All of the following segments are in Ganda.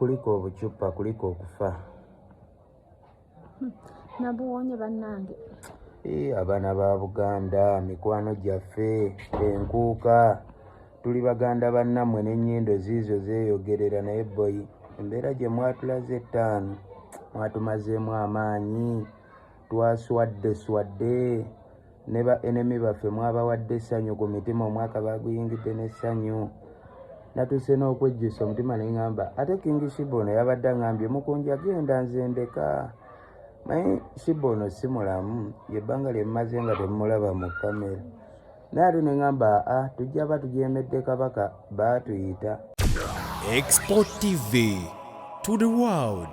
kuliko obucupa kuliko okufa. Nabuwonye bannange. Abaana ba Buganda, mikwano gyaffe, enkuuka, tuli baganda bannammwe n'ennyindo ziizo zeeyogerera naye boy, embeera gye mwatulaze ettaano, mwatumazeemu amaanyi, twaswadde ne ba enemy baffe mwabawadde essanyu ku mitima, omwaka baguyingidde n'essanyu. Natuuse n'okwejjusa omutima ne ngamba, ate King Shibono yabadde angambye Mukunja genda nze ndeka. Naye Shibono si mulamu, yebbanga lye mmaze nga temulaba mu kamera. Naye ate ne ngamba tujja batujeemedde kabaka baatuyita. Export TV to the world.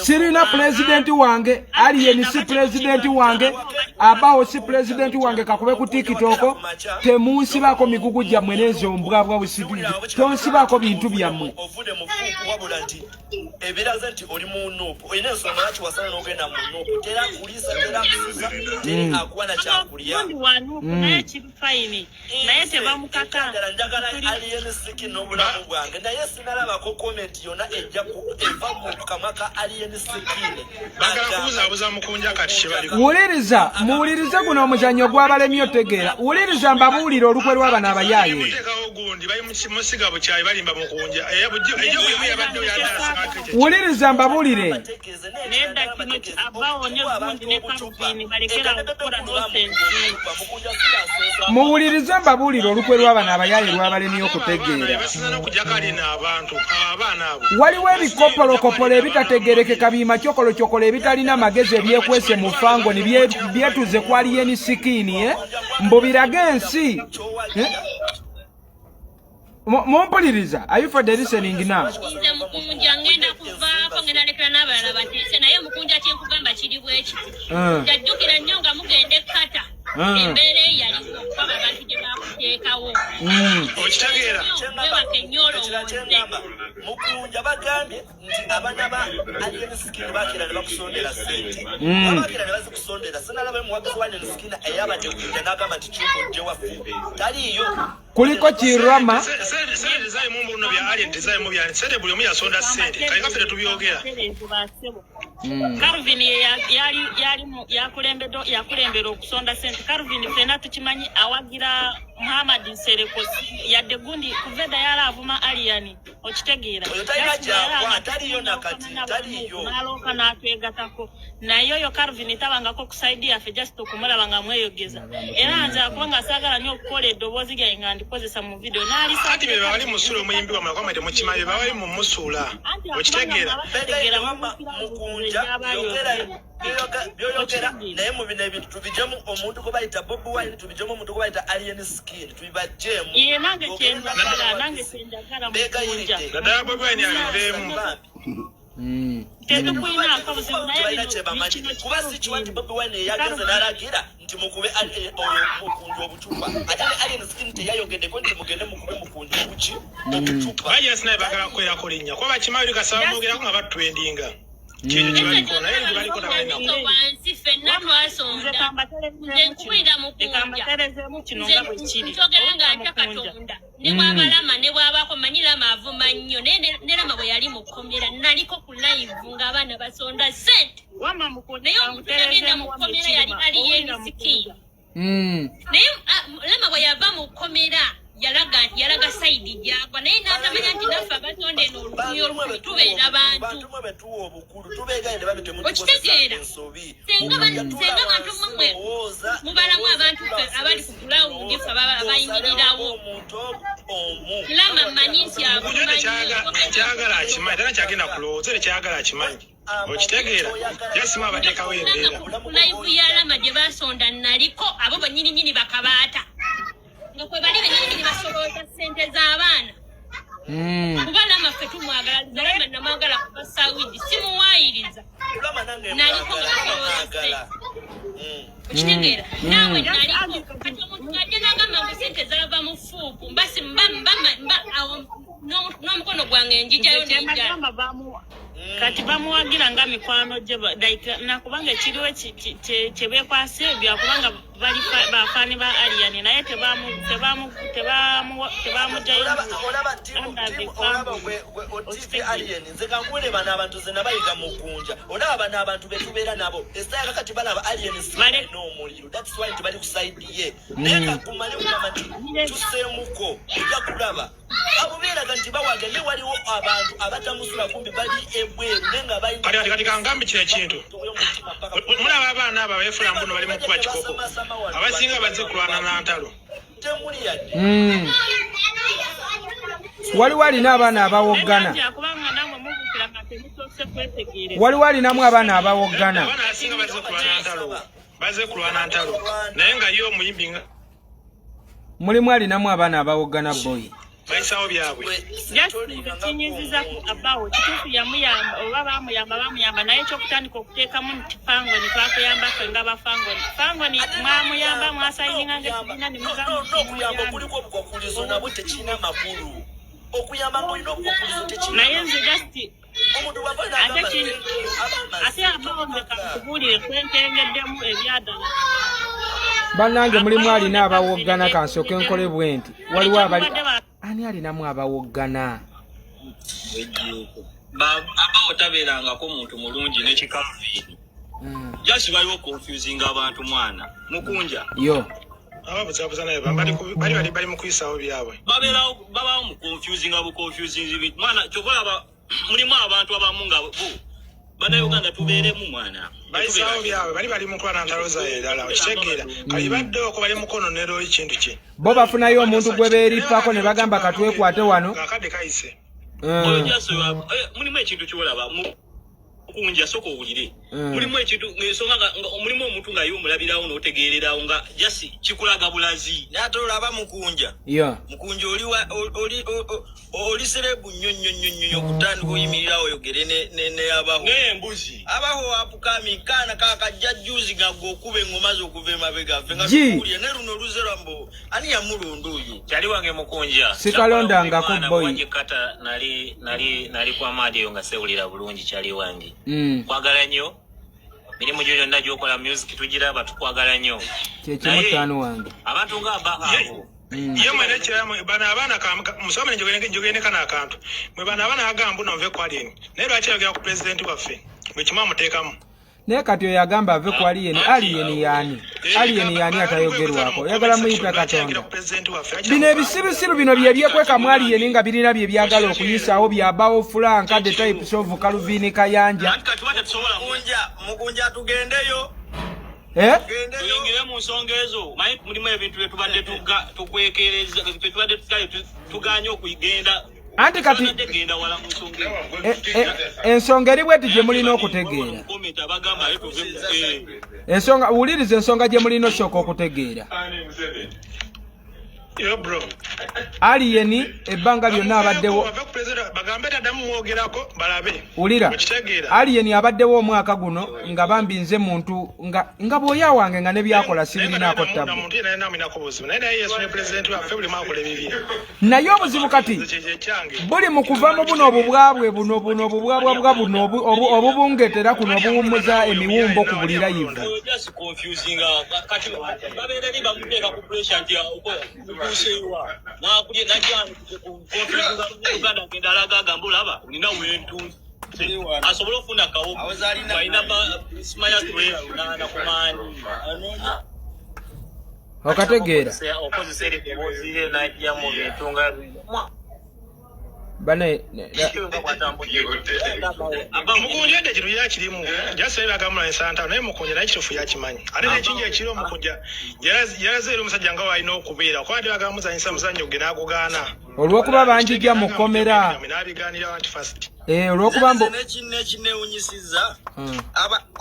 Sirina presidenti wange, alien si presidenti wange, abawo si presidenti wange kakube ku TikTok, temunsibako migugu gyammwe n'ezombwabwa busibiri, tonsibako bintu byammwe. Ebiraza nti oli mu NUP oyina ensonga lwaki wasala n'ogenda mu NUP tera kulisa tera kusuza teri akuwa na kyakulya naye kiri fayini naye tebamukaka njagala alien siki n'obulamu bwange naye sinalabako comment yonna ejja eva mu kamwa ka alien sikine bagala kubuzaabuza Mukunja kati kibali wuliriza muwulirize guno omuzannyo gw'abalemye otegeera wuliriza mbabuulire olukwe lw'abana abayaaye gundi bali mu siga bukyayi balimba Mukunja ejo yabadde yadasa wuliriza mbabuulire nenda kino abawo ne gundi ne kampini balekera okukola nonsense muwulirize mbabuulire olukwe lw'abana abayaaye lw'abalemye okutegeera waliwo ebikoppolokopolo ebitategerekeka biima kyokolokyokolo ebitalina magezi ebyekwese mu fango ne byetuze ku alien sikini mbu birage ensi mumpuliriza are you for the listening now? Nze Mukunja ngenda kuvaako ngenda lekera n'abalala batise naye Mukunja kyenkugamba kiri bweki jajjukira nnyo nga mugende kata embeera eyaliwo kuba abantu gye bakuteekawo okitegeera webake nnyo olowooze Mukunja bagambye nti abaana ba alien sikini bakira ne bakusondera ssente bakira ne bazikusondera sinalaba muwagizi wa alien sikini eyabadde kujja n'agamba nti kyukujje waffe taliiyo kuliko kirama sente design mu mbuno bya alien design mu bya sente buli omu yasonda sente kali kafere tubyogera Calvin yakulembera okusonda sente Calvin fena tukimanyi awagira Muhammad Nsereko yadde gundi kuveda yala avuma alien okitegeera taliyo nakati taliyo naloka natwegatako naye yo Calvin tabangako kusaidia afe just okumulaba nga mweyogeza era nze akubanga saagala nnyo okukola eddoboozi lya ngandi kozesa mu video nali ati be bali musula omuyimbi wa mwakwama de mukimaye bali mu musula okitegeera Mukunja yogera naye mu bino ebintu tubijemu omuntu ko bayita Bobi Wine tubijemu omuntu ko bayita alien skin tubibajemu ye nange kyendagala Mukunja dada Bobi Wine alivemu tetukwina akabuzibu naye kuba si kiwanti Bobi Wine yageze n'alagira nti mukube Mukunja obucupa ate ne alien skin teyayogedeko nti mugende mukube Mukunja obuki obucupa baye sinaye bagala kwerako linnya kuba bakimayo kasaba mogerako nga batwendinga kintu kibaliko naye baliko nabalina wansi fenna twasonda nze nkuwulira Mukunja njogera nga atya Katonda ne bw'abalama ne bw'abaako manyi Lama avuma nnyo ne Lama bwe yali mu kkomera naliko ku live ng'abaana basonda ssente naye omuntu yagenda mu kkomera yali alien sikini naye Lama bwe yava mu kkomera yalaga saidi gyagwa naye n'atamanya nti naffe abatonda eno olukuyo olukulu tubeera bantu okitegeera senga bantu mmwe mubalamu abantu abali ku gulawundi ffe abayimirirawo Lama mmanyi nti kyagala akimanyi tana kyagenda kulowooza era kyagala akimanyi okitegeera yasima abateekawo embeera live ya Lama gye basonda naliko abo bannyininyini bakabaata nga kwe bali bennyini basolooza ssente z'abaana kuba Lama ffe tumwagala Lama namwagala kuba sawidi simuwaayiriza naliko basolooza okitegeera naawe naliko kati omuntu ajja n'agamba ngu ssente zava mu fuuku mbasi n'omukono gwange njijayo n'enjala kati bamuwagira nga mikwano gye nakubanga ekiriwo kyebekwasa ebyo akubanga bali bafani ba alien naye tebamu alien nze kangule bana abantu zena bayiga mukunja olaba n'abantu betubeera nabo esaya kati balaba aliens n'omuliro that's why tubali kusaidiye naye kumale kulaba nti tusemuko ejja kulaba abubeera kanti bawaga ne waliwo abantu abatamusula kumbi bali ebweru nenga bayi kati kangambi kye kintu mulaba abaana abo abeefula mbuno bali mu kuba kikoko abasinga bazze kulwana na ntalo temuli yadde waliwo alina abaana abawoggana waliwo alinamu abaana abawoggana abaana asinga bazze kulwana ntalo naye nga yo omuyimbi nga mulimu alinamu abaana abawoggana boyi bayisawo byabwe kinyiziza ku abawo kituufu yamuyamba oba bamuyamba naye ekyokutandika okuteekamu nti fangoni twakuyambako nga bafangoni fangoni mwamuyamba mwasayininga ngaekibiina n'okuyamba kuliko obukwakkulizo nabwo tekirina makulu okuyamba ng'olina obukwakkulizo tekirina naye nze jasiti ate abawomeka nkubuulire kwentengeddemu ebyadala bannange mulimu alina abawoggana kansooke nkole bwe nti waliwo abali ani alinamu abawoggana abawo tabeerangako muntu mulungi n'ekikavuviiri jasi baliwo confusing abantu mwana mukunja yo ababuzabuza naye bali mu kuyisawo byabwe babawo mu confusing mwana kyokolaba mulimu abantu abamu nga bo bannayuganda tubeeremu mwana bayisawo byabwe bali mu kulwana ntalo zaedala okitegeera kali baddeko bali mukononero ekintu kye bo bafunayo omuntu gwe beerippako ne bagamba katwekwate wano kakadde kayise mulimu ekintu kyolaba mukunja soka owulire mulimu ekintu ensonga mulimu omuntu nga y'omulabirawo n'otegeererawo nga jasi kikulaga bulazi naate olaba mukunja mukunja oli serebu nnyo kutandika oyimirirawo oyogere neyabaho n'embuzi abaho apukami kaana kakajja juzi gagwe okuba engoma z'okuva emabega ffe nga tukuulye ne luno oluzerwa mbu ani yamulonda oyo kyali wange mukunja sikalondangako boyi kata nali kwa maadi eyo nga sewulira bulungi kyali wange kwagala nnyo mirimu gyo gyonna gy'okola music tugiraba tukwagala nnyo kyekimutaano wange abantu nga baabo ye mwene ekiramu bana abaana musome njogende kana akantu mwe bana abaana agamba nove ku alien naye lwaki ayogera ku pulezidenti waffe bwe kimu amuteekamu naye kati oyo agamba ave ku alien yaani atayogerwako oyagala muyita katonda bino ebisirusiru bino byebyekwekamu alien nga birina bye byagala okuyisaawo byabawo fulanka the types of kaluvini kayanja mukunja tugendeyo tuyingire mu nsonga ezo manyi mulimu ebintu byetubadde tukwekereza petubadde tuganye okugenda anti kati ensonga eri bweti gye mulina okutegeera ensonga wuliriza ensonga gye mulina osooka okutegeera aliyeni ebbanga lyonna abaddewo wulira aliyeni abaddewo omwaka guno nga bambi nze muntu nga bw'oya wange nga ne byakola sibirinaako ttabu naye obuzibu kati buli mu kuva mu buno obubwabwe buno obubwabwabwa buno obubungetera kuno obuwummuza emiwumbo ku buli layivu asobola okufuna kawo balina simanya tulena kumani okategeera okozesa ebibozi najja mu bintu nga bane mukunja ddekiro yakirimu jasabe bagamula ensanta naye mukunja naye kitufu yakimanyi ate nekinja ekiri omukunja yalaze eri omusajja nga walina okubeera kuba ate bagamuzanyisa muzannyo gwe n'agugaana olw'okuba banjija mu kkomera n'abigaanira anti fast olw'okuba nekinewunyisiza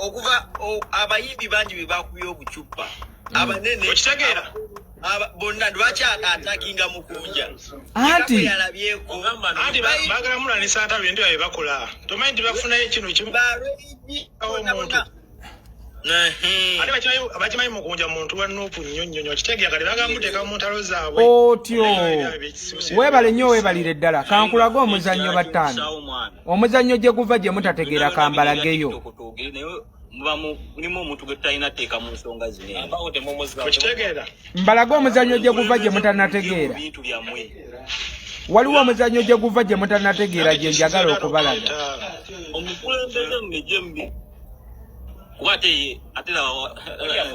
okuva abayimbi bangi be bakubye obucupa abanene okitegeera bonna lwaki atakinga mukunja anti bagala mulanisa ntalo bintu byabe bakola tomanyi nti bafunayo ekino kimu omuntu ate bakimanyi mukunja muntu wa NUP nnyo kitegeera kati bagala muteeka mu ntalo zaabwe otyo weebale nnyo weebalire ddala kankulage omuzannyo battaano omuzannyo gye guva gye mutategeera kambalageyo mulimu omuntu gwe tutalina teeka mu nsonga zino. Okitegeera? Mbalaga omuzannyo gye guva gye mutannategeera. Bintu byammwe. Waliwo omuzannyo gye guva gye mutannategeera gye njagala okubalaga. Omukulembeze mmejembi. Kuba ate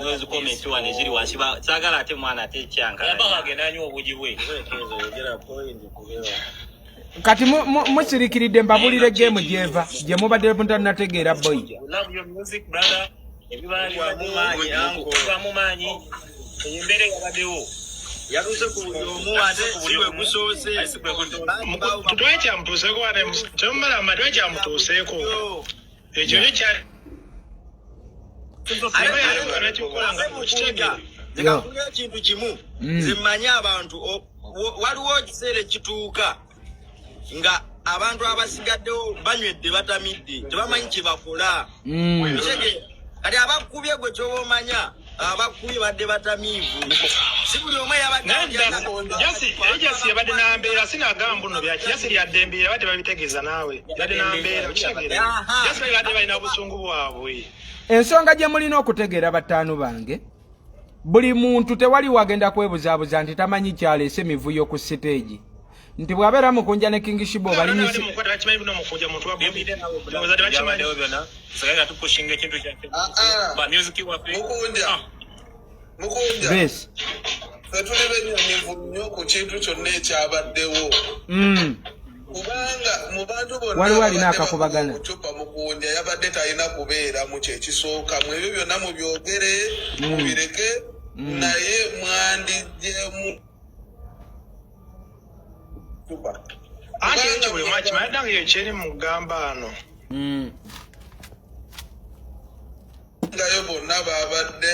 nozi komenti wane ziri wansi saagala ate mwana ate ekyankala. Yaba agenda anywa obugi bwe. Kati musirikiridde mbabulire game gyeva gye mubadde mutannategeera boy. Love your music brother. Everybody bamumanyi. Embere yabaddewo. Yaruze ku omu ate siwe kusoose. Tutwaye kyamutuuseeko wane kyomala amatwaye kyamutuuseeko. Ekyo kya ekintu kimu zimanye abantu waliwo ekiseera ekituuka nga abantu abasigaddewo banywedde batamidde tebamanyi kye bakola. Kati abakubye gwe kyoba omanya abakubye badde batamiivu si buli omu yabaddeejasi yabadde nambeera sinagamba buno byaki yasi yadde embeera badde babitegeeza naawe yadde nambeera okitegeera yasi badde balina obusungu bwabwe. Ensonga gye mulina okutegeera bataanu bange, buli muntu tewali wagenda kwebuzaabuza nti tamanyi kyaleese emivuyo ku siteegi. Nti bw'abeera Mukunja ne King Shibo balinyisi. Mukunja. Fetuli bennyamivu nnyo ku kintu kyonna ekyabaddewo. Kubanga mu bantu bonna waliwo alina akakubagana. Obucupa Mukunja yabadde talina kubeera mu kyekisooka. Mu ebyo byonna mubyogere mubireke naye mwandigyemu. Ate ekyo bwe mwakimanyi nange yekyeri mugamba ano. Ngayo bonna babadde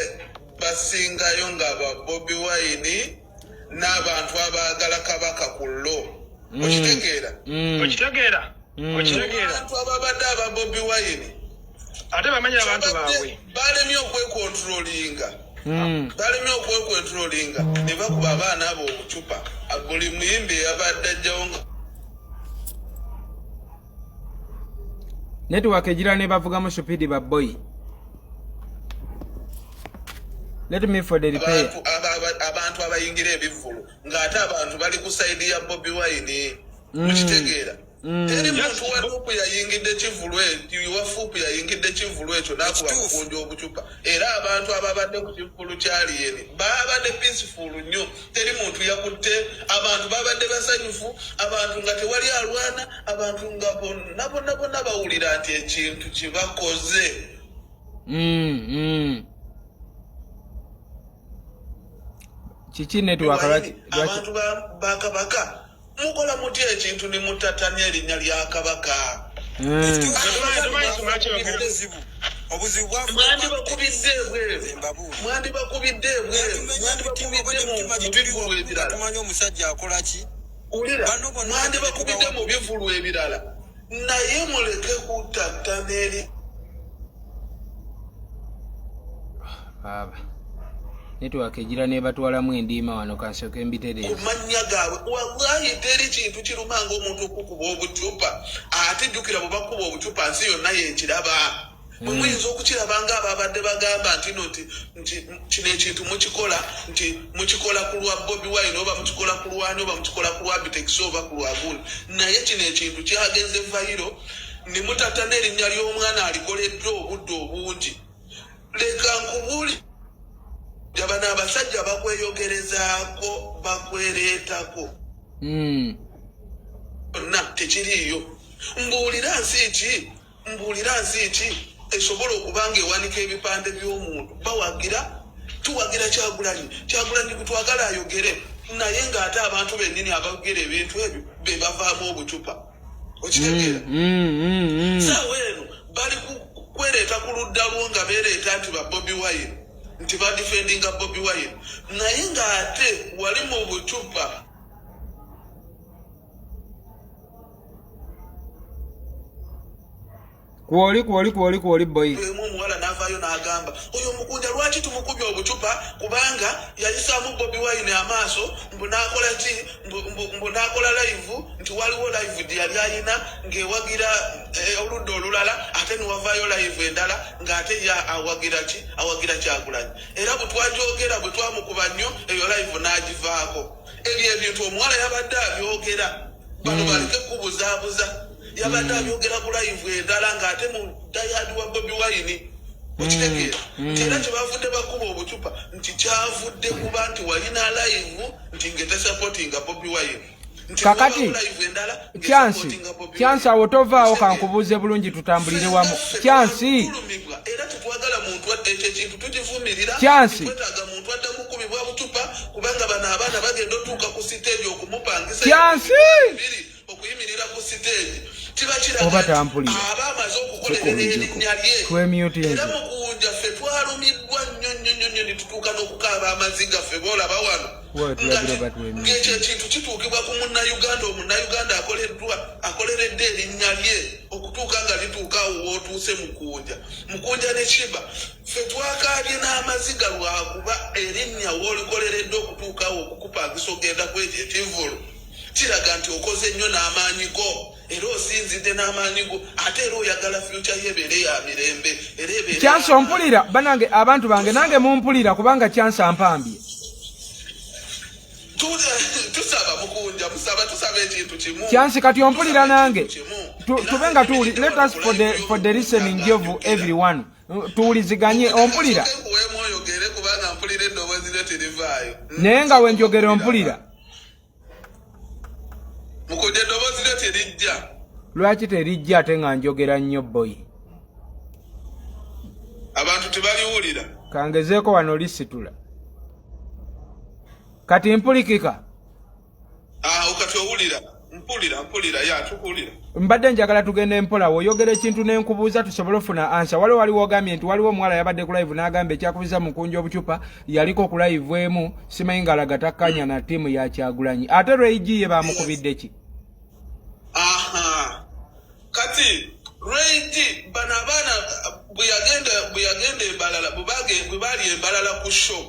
basingayo nga ba Bobi Wine n'abantu abaagala Kabaka ku lo. Okitegeera? Okitegeera? Okitegeera? Abantu ababadde aba Bobi Wine ate bamanyira abantu baabwe balemye okwekontrolinga. Balemye okwekontrolinga ne bakuba abaana abo obucupa. Buli muyimbi yabadde ajjawo nga network ejira ne bavugamu supidi ba boy. Let me for the repair. Abantu abayingira ebivulu ng'ate abantu bali ku side ya Bobi Wine. Mukitegeera? Teri muntu wadupu yayingidde kivulu ekyo wafuupu yayingidde kivulu ekyo n'akuba Mukunja obucupa. Era abantu ababadde ku kivulu kyali yeni babadde peaceful nnyo. Teri muntu yakutte, abantu babadde basanyufu, abantu nga tewali alwana, abantu nga bonna bawulira nti ekintu kibakoze. Kiki network abantu ba Kabaka mukola mutya ekintu ne mutatanya erinnya lya Kabaka. Mwandi bakubidde mu bivulu ebirala naye muleke kutatana eri network ejira ne batwalamu endiima wano kansooke mbitereza. Kumanya gaabwe wallahi teri kintu kirumanga omuntu okukuba obucupa ate jjukira bwe bakuba obucupa nsi yonna yekiraba. Muyinza okukirabanga ababadde bagamba nti kino ekintu mukikola nti mukikola ku lwa Bobi Wine oba mukikola ku lwani oba mukikola ku lwa Bitex oba ku lwa Gulu. Naye kino ekintu kyagenze vayiro ne mutatana erinnya ly'omwana alikoledde obudde obungi. Leka nkubuli jabana abasajja bakweyogerezaako bakwereetako. Na tekiriiyo. Mbuulira nsi ki esobola okubanga ewanika ebipande by'omuntu tuwagira Kyagulanyi kutwagala ayogere naye ng'ate abantu bennyini abagera ebintu ebyo be bavaamu obucupa. Okitegeera? Saawa eno bali kwereeta ku ludda lwo nga beereeta nti ba Bobi Wine nti badifendinga Bobi Wine naye ng'ate wali mu bucupa. Kwoli boy. Omuwala n'avaayo n'agamba oyo Omukunja lwaki tumukubye obucupa kubanga yayisaamu Bobi Wine amaaso mbu n'akola ki mbu n'akola live nti waliwo live gye yali ayina ng'ewagira oludda olulala ate niwavaayo live endala ng'ate awagira ki awagira Kyagulanyi era bwe twajogera bwe twamukuba nnyo eyo live n'agivaako ebyo ebintu omuwala yabadde abyogera bano baleke kubuzaabuza yabadde abyogera ku live endala ng'ate mu dayadi wa Bobi Wine okitegeera nti era kyebavudde bakuba obucupa nti kyavudde kuba nti walina live nti ngetesapotinga Bobi Wine kakati kyansi awo tovaawo kankubuuze bulungi tutambulire wamu kyansi era tetwagala muntu adde ekyo ekintu tukivumirira kyansi twetaaga muntu adde mukubibwa bucupa kubanga bano abaana bagenda otuuka ku siteegi okumupangisa kyansi okuyimirira ku siteegi kiba kiraga aba amaze okukolerera erinnya lye era Mukunja ffe twalumiddwa nnyo nitutuuka n'okukaaba amazzi gaffe boolaba wano ng'ekyo ekintu kituukibwa ku munnayuganda omunnayuganda akoleredde erinnya lye okutuuka nga lituukaawo wootuuse Mukunja ne Kiba ffe twakaabye n'amaziga lwakuba erinnya woolikoleredde okutuukaawo okukupangisa ogenda kwekyo ekivulu kiraga nti okoze nnyo n'amaanyi go era osinzidde n'amaanyi go ate era oyagala future yebeere ya mirembe era ebeere kyansi ompulira banange abantu bange nange mumpulira kubanga kyansi ampambye tusaba Mukunja tusaba ekintu kimu kyansi kati ompulira nange tubenga tuuli let us for the listening of everyone tuwuliziganye ompulira oyogere kubanga mpulira eddoboozi lyo terivaayo naye nga wenjogere ompulira Mukunja eddoboozi lyo terijja lwaki terijja ate nga njogera nnyo boy abantu tebaliwulira kangezeeko wano lisitula kati mpulikika kati owulira mpulira ya tukuwulira mbadde njagala tugende mpola woyogera ekintu n'enkubuuza tusobole ofuna ansa waliwo ogambye nti waliwo omuwala yabadde ku live n'agamba ekyakubiza Mukunja obucupa yaliko ku live emu simanyi ngalaga takkanya na ttiimu ya Kyagulanyi ate Rayigi ye bamukubidde ki kati Rayigi bano abaana bwe yagenda embalala bwe baali embalala ku show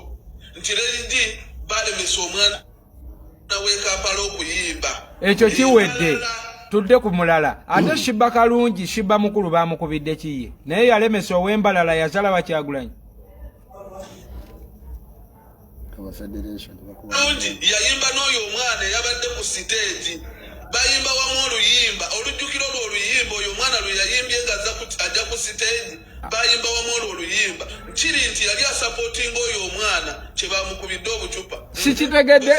nti Rayigi balemesa omwana w'ekampala okuyimba ekyo kiwedde tudde ku mulala ate Shiba Kalungi Shiba mukulu bamukubidde kiye naye yalemesa ow'embalala yazala wa Kyagulanyi Kalungi yayimba n'oyo omwana eyabadde ku siteegi bayimba wamu oluyimba olujjukiro olwo oluyimba oyo omwana lwe yayimbye nga ajja ku siteegi bayimba wamu olwo oluyimba kiri nti yali asapootinga oyo omwana kye bamukubidde obucupa sikitegedde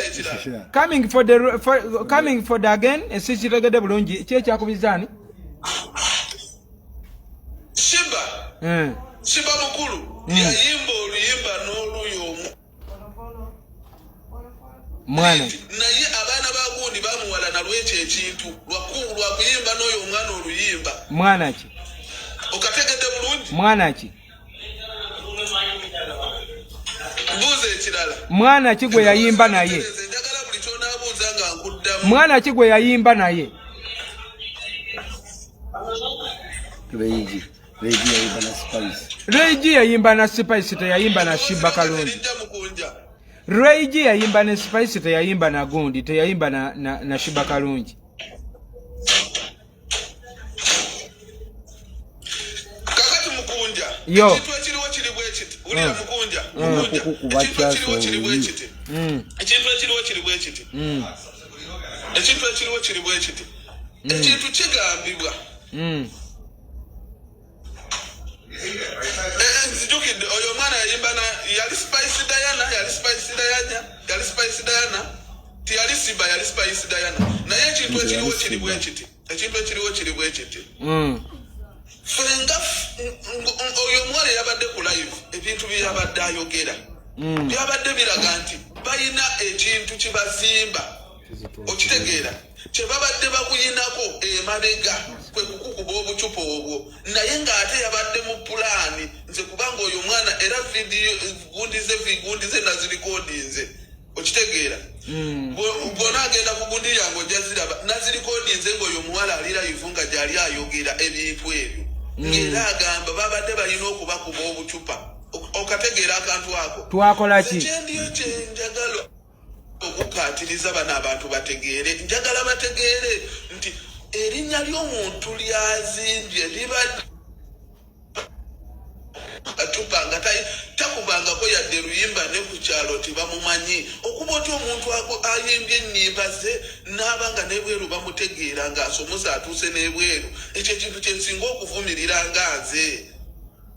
coming for the again sikitegedde bulungi ki ekyakubizaani Shiba mukulu yayimba oluyimba n'oluyo mwana naye abaana bagundi bamuwalana lwekyo ekintu lwakuyimba n'oyo omwana oluyimba mwana ki okategedde bulungi mwana ki buuza ekirala mwana ki gwe yayimba naye njagala buli kyonaabuuza nga nkuddamu mwana ki gwe yayimba naye Rayigi yayimba na Spice teyayimba na Shiba Kalungi Rayigi yayimba ne Spice teyayimba na gundi teyayimba na Shiba Kalungi kakati Mukunja yo ekintu ekiriwo kiri bwe kiti ulira Mukunja ekintu ekiriwo kiri bwe kiti ekintu kigambibwa nzijukidde oyo omwana yayimba yali Spice Diana tiyali Siba yali Spice Diana naye ekintu ekiriwo kiri bwe kiti fenga oyo omwala yabadde ku live ebintu bye yabadde ayogera byabadde biraga nti balina ekintu kibazimba okitegeera kye babadde bakuyinako emabega kwe kukukuba obucupa obwo naye ng'ate yabadde mu pulaani nze kubanga oyo omwana era vigundize nazirikodinze okitegeera bwona agenda ku gundi yange ojja ziraba nazirikodinze ng'oyo omuwala ali live nga gyali ayogera ebintu ebyo ngera agamba babadde balina okubakuba obucupa okategeera akantu ako twakola ki kyendiyo kyenjagala okukatiriza bano abantu bategeere njagala bategeere nti erinnya ly'omuntu lyazimbye libadde atupanga takubangako yadde luyimba ne ku kyalo tibamumanyi okuba oti omuntu ayimbye ennyimba ze n'abanga n'ebweru bamutegeera ng'asomoza atuuse n'ebweru ekyo ekintu kyensinga okuvumirira nga nze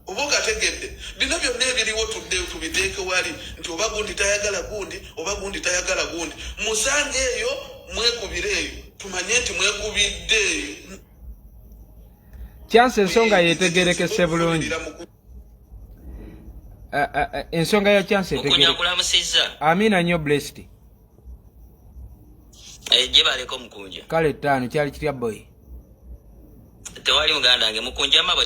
oba okategedde bino byonna ebiriwo tudde tubiteeke wali nti oba gundi tayagala gundi oba gundi tayagala gundi musange eyo mwekubire eyo tumanye nti mwekubidde eyo kyansi ensonga yetegerekese bulungi ensonga ya chance etegerekese amina nnyo blessed gye baleko Mukunja kale ttaano kyali kitya boy tewali muganda wange Mukunja mabo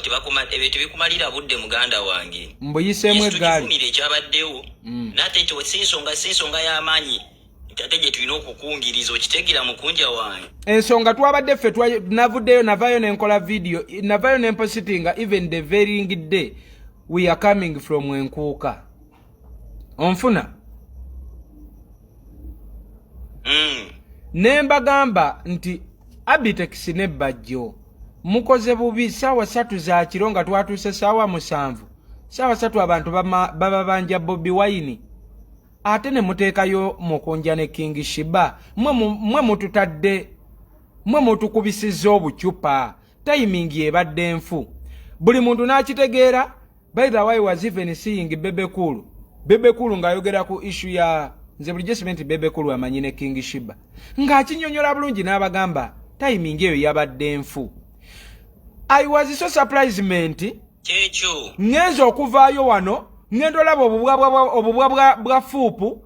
ebintu bikumalira budde muganda wange mbuyiseemu eggaali ekyabaddewo nate ekyo sinsonga y'amaanyi ate gye tulina okukungiriza okitegira Mukunja wange ensonga twabadde ffe navuddeyo navayo nenkola video navayo nempositinga even the varying day we are coming from Enkuuka onfuna nembagamba nti Abitex ne Bajjo mukoze bubi saawa 3 za kiro nga twatuuse saawa 7 saawa 3 abantu baba banja Bobi Wine ate ne muteekayo Mukunja ne King Shiba mwe mututadde mwe mutukubisizza obucupa timing ebadde nfu buli muntu n'akitegeera. By the way, was even seeing Bebe Kulu ngayogera ku issue ya nze buli jesiment Bebe Kulu amanyine King Shiba ng'akinyonyola bulungi n'abagamba timing eyo yabadde nfu. I was so surprised kyekyo ngenza okuvaayo wano ngendo laba obubwa bwa fuupu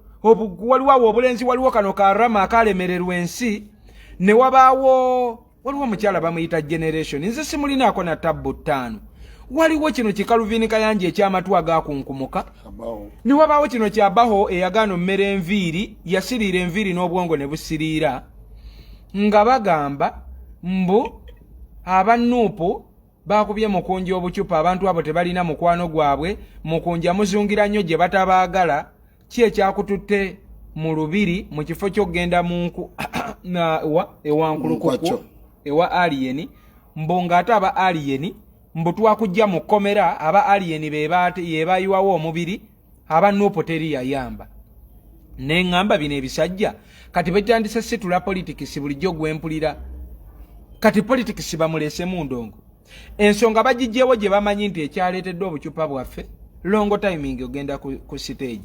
waliwo obulenzi waliwo kano ka rama akalemererwa ensi ne waliwo omukyala bamuyita generation nze simulinaako na tabbu 5 waliwo kino kikaluvini kayanje ekyamatu agakunkumuka ne wabaawo kino kyabaho eyagaano mmere enviiri yasiriira enviiri n'obwongo ne busiriira nga bagamba mbu aba NUP bakubye Mukunja obucupa abantu abo tebalina mukwano gwabwe Mukunja muzungira nnyo gye batabaagala ki ekyakututte mu lubiri mu kifo ky'okgenda munku ewankulukuku ewa alien mbonga ate aba alien mbu twakujja mu kkomera aba alien yebayiwawo omubiri aba NUP teri yayamba neŋŋamba bino ebisajja kati betandise situla politics bulijjo gwempulira kati politics bamulese mu ndongo ensonga bagijjewo gye bamanyi nti ekyaleetedde obucupa bwaffe longo timing ogenda ku stage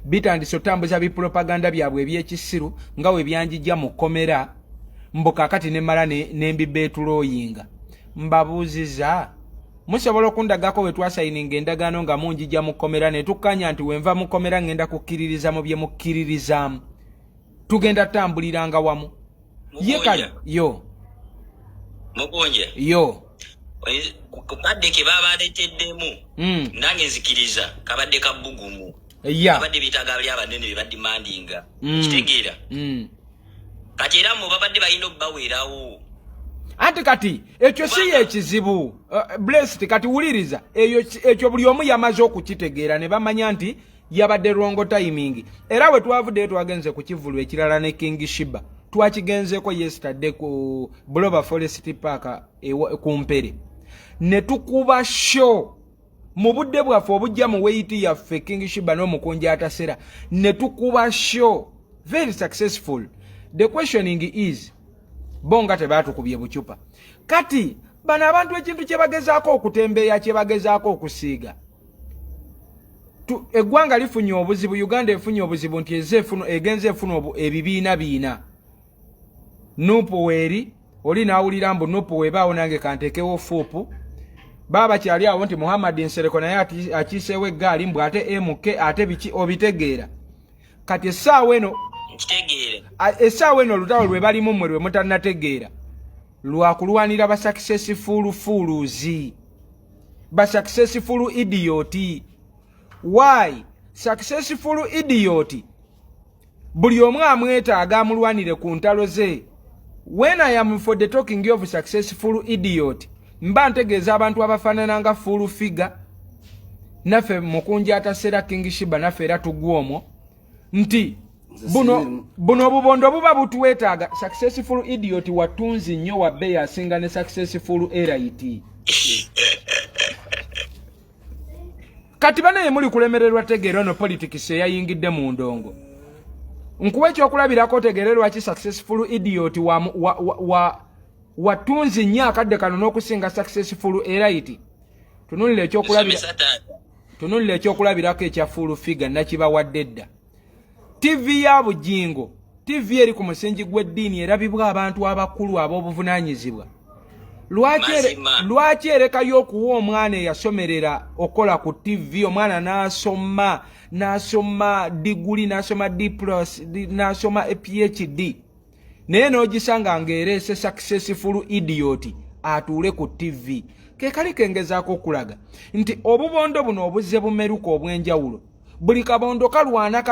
bitandise otambuza bipropaganda byabwe ebyekisiru nga we byanjijja mu kkomera mbuka kati nemmala nembibeetuloyinga mbabuuziza musobola okundagako we twasayininga endagaano nga munjijja mu kkomera ne tukkanya nti wenva mu kkomera ngenda kukkiririza mu bye mukkiririzaamu tugenda tambuliranga wamu ye kale yo Mukunja yo kubadde ke babaleeteddemu nange nzikiriza kabadde kabbugumu kabadde bitaaga bali abanene be badimandinga kitegeera kati era mu babadde balina obbaweerawo anti kati ekyo si ekizibu blessed kati wuliriza ekyo buli omu yamaze okukitegeera ne bamanya nti yabadde wrong timing era we twavuddeyo twagenze ku kivulu ekirala ne King Shiba twakigenzeko yesterday ku Bloba Forest Park ku Mpere ne tukuba show mu budde bwaffe obujja mu weiti yaffe King Shiba n'Omukunja Atasera ne tukuba show very successful. The questioning is bonga tebatukubye bucupa kati bana abantu ekintu kyebagezaako okutembeeya kyebagezaako okusiiga eggwanga lifunye obuzibu Uganda efunye obuzibu nti egenze efuna ebibiina NUP weeri oli naawulira mbu NUP weebaawo nange kanteekewo fuupu baba kyali awo nti Muhammad Nsereko naye akiiseewo eggaali mbw ate MK ate biki obitegeera kati essaawa eno olutalo lwe balimu mmwe lwe mutannategeera lwakulwanira basakisesifuluzi basakisesifulu idioti. Why successful idiot buli omu amwetaaga amulwanire ku ntalo ze. When I am for the talking of successful idiot mba ntegeeza abantu abafaanana nga full figure naffe Mukunja Atasera King Shiba naffe era tugwomwo nti buno obubondo buba butuwetaaga. Successful idiot watunzi nnyo wabbe yasinga ne successful elite. Kati banaye muli kulemererwa tegeerwa no politics eyayingidde mu ndongo. Nkuwa ekyokulabirako tegeererwa ki successful idiot watunzi nnyo akadde kano n'okusinga successful elite. Tunulira ekyokulabirako ekya full figure nakibawadde edda. TV ya bujingo, TV eri ku musingi gw'eddiini erabibwa abantu abakulu ab'obuvunaanyizibwa. Lwaki erekayo okuwa omwana eyasomerera okola ku TV, omwana n'asoma diguli, n'asoma D+, n'asoma PhD, naye n'ogisanga ng'ereese successful idiot atuule ku TV. Ke kali kengezaako okulaga nti obubondo buno obuzze bumeruka obw'enjawulo. Buli kabondo kalwana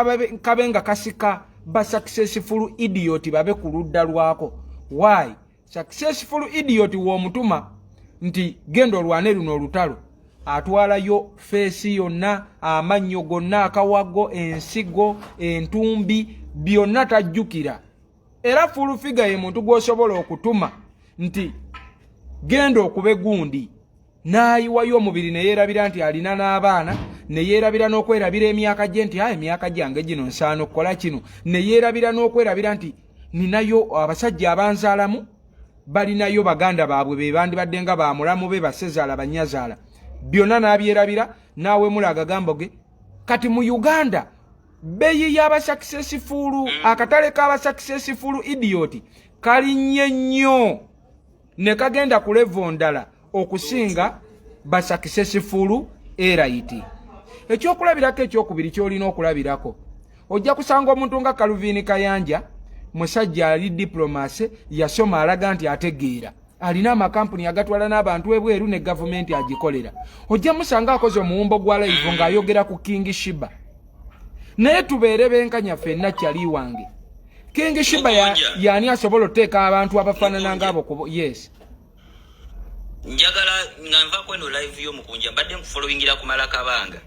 kabe nga kasika ba successful idiot babe ku ludda lwako. Why? Successful idiot w'omutuma nti genda olwane luno olutalo, atwalayo feesi yonna, amannyo gonna, akawago, ensigo, entumbi, byonna tajjukira. Era full figure ye muntu gw'osobola okutuma nti genda okube gundi, n'ayiwayo omubiri ne yeerabira nti alina n'abaana, ne yeerabira n'okwerabira emyaka gye nti emyaka gyange gino nsaana okukola kino, ne yeerabira n'okwerabira nti ninayo abasajja abanzaalamu, balinayo baganda baabwe be bandibadde nga bamulamu be basezaala banyazaala. Byonna n'abyerabira naawe mulaga gambo ge. Kati mu Uganda beyi y'aba successful, akatale k'aba successful idiot kalinnye nnyo ne kagenda ku level ndala okusinga ba successful elite. Ekyokulabirako ekyokubiri kyolina okulabirako, ojja kusanga omuntu nga Calvin Kayanja, musajja ali diplomasi, yasoma alaga nti ategeera, alina amakampuni agatwala n'abantu ebweru ne gavumenti agikolera. Ojja musanga akoze omuwumbo gwa live ng'ayogera ku King Shiba. Naye tubeere benkanya ffenna kyali wange. King Shiba yani asobola oteeka abantu abafaanana ng'abo kubo. Yes. Njagala nganva kweno live yo Mukunja mbadde nkufollowingira ku Malakabanga.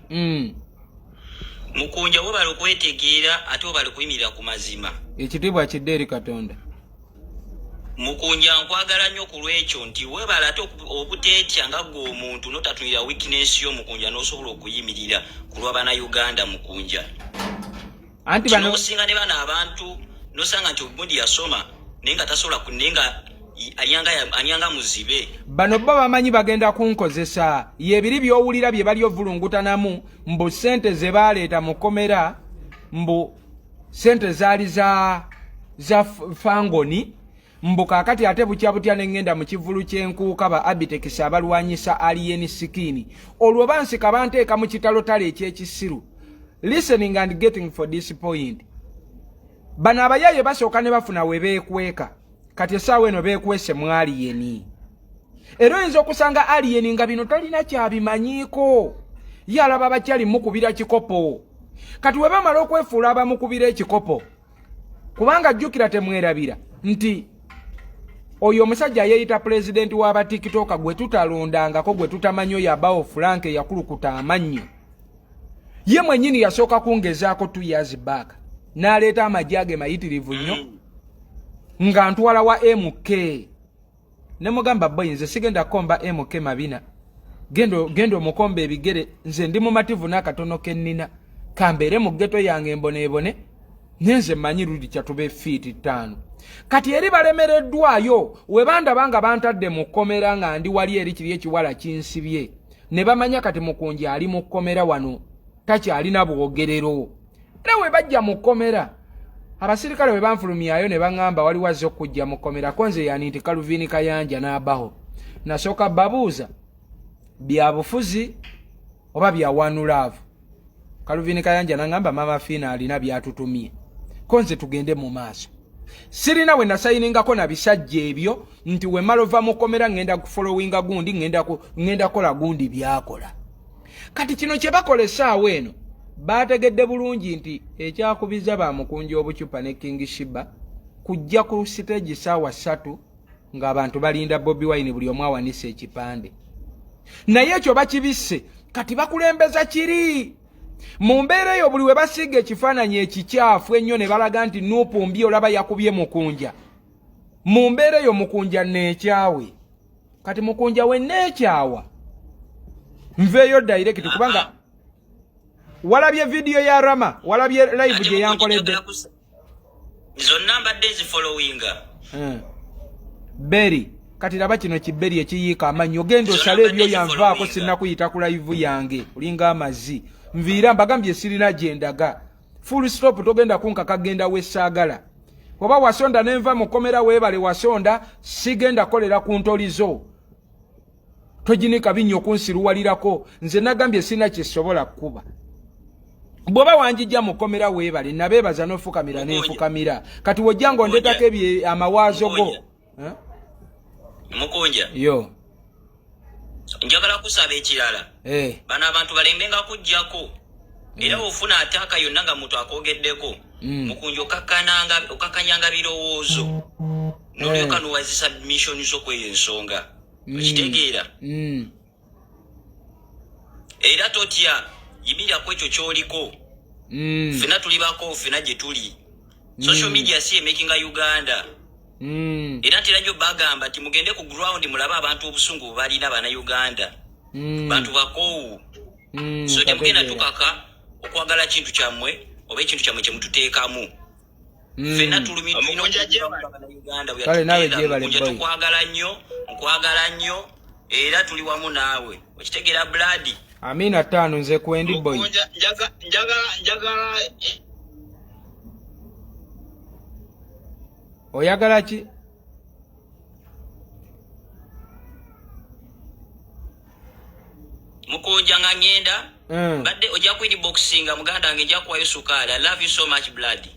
Mukunja webale okwetegeera ate webale kuyimirira ku mazima. Ekitiibwa kidde eri Katonda. Mukunja nkwagala nnyo ku lwekyo nti webale ate obuteetya nga gwe omuntu n'otatunira weakness yo Mukunja n'osobola okuyimirira ku lw'Abannayuganda Mukunja. Anti bano osinga ne bana abantu n'osanga nti obundi yasoma naye nga tasobola kunenga anyanga muzibe. Bano bba bamanyi bagenda kunkozesa yebiri byowulira bye bali ovulungutanamu mbu sente ze baleeta mu komera mbu sente zaali za fangoni mbu kakati ate butya n'engenda mu kivulu ky'enkuuka ba Abitekisi abalwanyisa alien sikini olwo bansika banteeka mu kitalotale eky'ekisiru. Listening and getting for this point, bano abayaye basooka ne bafuna we beekweka. Kati essaawa eno beekwese mu aliyeni. Era oyinza okusanga aliyeni nga bino talina kyabimanyiiko, ye alaba bakyali mukubira kikopo. Kati we bamala okwefuula abamukubira ekikopo, kubanga jjukira temwerabira nti oyo omusajja yeeyita pulezidenti w'abatikitoka gwe tutalondangako, gwe tutamanyi oyo abawo Frank yakulukuta amannyo. Ye mwennyini yasooka kungezaako 2 years back n'aleeta amajage mayitirivu nnyo nga ntwala wa MK. Ne mugamba boy nze sigenda komba MK mabina. Gendo mukombe ebigere nze ndi mumativu n'akatono kennina. Kambeere mu ghetto yange embonebone nze manyi rudi kyatube feet 5. Kati eri balemereddwayo we bandabanga bantadde mu komera nga ndi wali eri kiri ekiwala kinsibye. Ne bamanya kati Mukunja ali mu komera wano takyali na bwogerero. Era we bajja mu komera abasirikale we banfulumyayo ne bangamba wali wazze okujja mu komera konze yani nti Calvin Kayanja n'abaho. Nasooka babuuza bya bufuzi oba bya one love. Calvin Kayanja n'angamba mama Fina alina byatutumye. Konze tugende mu maaso. Sirina we nasayiningako na bisajja ebyo nti we malova mu komera ngenda kufollowinga gundi ngenda kola gundi byakola. Kati kino kye bakola essaawa eno bategedde bulungi nti ekyakubiza ba Mukunja obucupa ne King Shiba kujja ku stage ssaawa 3 ng'abantu balinda Bobi Wine buli omu awanise ekipande. Naye ekyo bakibisse kati bakulembeza kiri. Mu mbeera eyo buli we basiga ekifaananyi ekikyafu ennyo ne balaga nti NUP mbi olaba yakubye Mukunja. Mu mbeera eyo Mukunja neekyawe. Kati Mukunja we neekyawa. Nveeyo direct kubanga walabye video ya Rama, walabye live gye yankoledde. Zonna mbadde zifollowinga. Berry, kati laba kino kiberi ekiyiika amanyo genda osale ebyo yanvaako sinna kuyita ku live yange. Olinga amazzi. Nviira mbagambye sirina gyendaga. Full stop togenda kunkaka genda wessaagala. Oba wasonda nenva mukomera weebale wasonda sigenda kolera ku ntolizo. Tojinika binyo kunsiruwalirako nze nagambye sina kisobola kuba. Bwoba wanjijja mukomera weebale nabeebaza n'ofukamira n'enfukamira. Kati wojjango ndetako ebye amawaazo go. Mukunja. Yo. Njagala kusaba ekirala. Bano abantu balembenga kujjako. Era ofuna ataka yonna nga muntu akogeddeko. Mukunja okakanyanga birowoozo. Nolyoka nuwazisa mission zo kweyo ensonga. Okitegeera. Era totya yibira kwekyo kyoliko. Fena tulibako fena gye tuli. Social media si making a Uganda. Era ntirajo bagamba ti mugende ku ground mulaba abantu obusungu balina bana Uganda. Bantu bakoowu. So temugenda tukaka okwagala kintu kyammwe oba ekintu kyammwe kye mututeekamu. Fena tulumidde Uganda kale nawe gyebale boy. Nkwagala nnyo era tuli wamu naawe. Okitegeera blood. Amina 5 nze kwendi boy. Njagala oyagala ki? Mukunja nga ngenda badde ojja kwiri boxinga muganda wange njja kuwayo sukaali. I love you so much blood.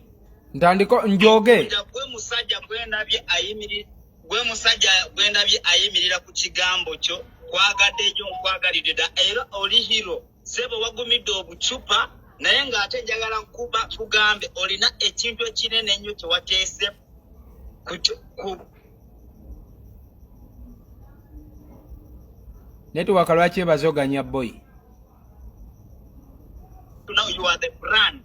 Ntandiko njoge gwe musajja gwendabye ayimirira ku kigambo kyo kwagadde ejjo nkwagalidde dda era oli hero sebo wagumidde obucupa naye ng'ate njagala nkuba tugambe olina ekintu ekinene ennyo kye wateese network lwaki ebazoganya boy. Now you are the brand.